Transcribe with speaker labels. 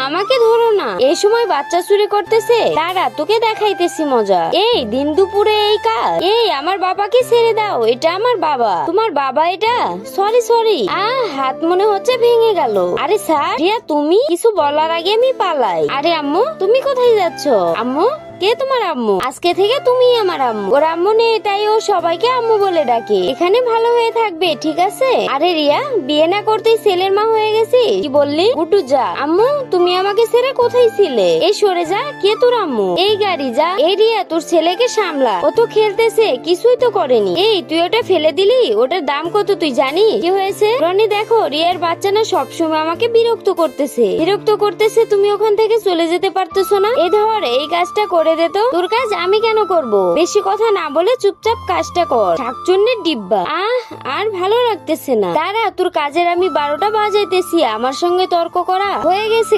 Speaker 1: আমাকে ধরো না, এই সময় বাচ্চা চুরি করতেছে। দাঁড়া, তোকে দেখাইতেছি মজা। এই দিন দুপুরে এই কাজ? এই আমার বাবাকে ছেড়ে দাও, এটা আমার বাবা। তোমার বাবা এটা? Sorry sorry. হাত মনে হচ্ছে ভেঙে গেল। আরে স্যার, রিয়া তুমি? কিছু বলার আগে আমি পালাই। আরে আম্মু, তুমি কোথায় যাচ্ছ? আম্মু, কে তোমার আম্মু? আজকে থেকে তুমি আমার আম্মু। ওর আম্মু নেই তাই ও সবাইকে আম্মু বলে ডাকে। এখানে ভালো হয়ে থাকবে, ঠিক আছে? আরে রিয়া, বিয়ে না করতেই ছেলের মা হয়ে গেছি? কি বললি? গুটু যা। আম্মু, তুমি আমাকে ছেড়ে কোথায় ছিলে? এই সরে যা। কে তোর আম্মু? এই গাড়ি যা। এই রিয়া, তোর ছেলেকে সামলা, ও তো খেলতেছে, কিছুই তো করেনি। এই তুই ওটা ফেলে দিলি, ওটার দাম কত তুই জানিস? কি হয়েছে রনি? দেখো রিয়ার বাচ্চা না সবসময় আমাকে বিরক্ত করতেছে। তুমি ওখান থেকে চলে যেতে পারতেছো না? এই ধর, এই কাজটা করে দে তো। তোর কাজ আমি কেন করব? বেশি কথা না বলে চুপচাপ কাজটা কর। শাকচুন্নির ডিব্বা। আর ভালো লাগতেছে না। দাঁড়া, তোর কাজের আমি 12টা বাজাইতেছি, আমার সঙ্গে তর্ক করা হয়ে গেছে।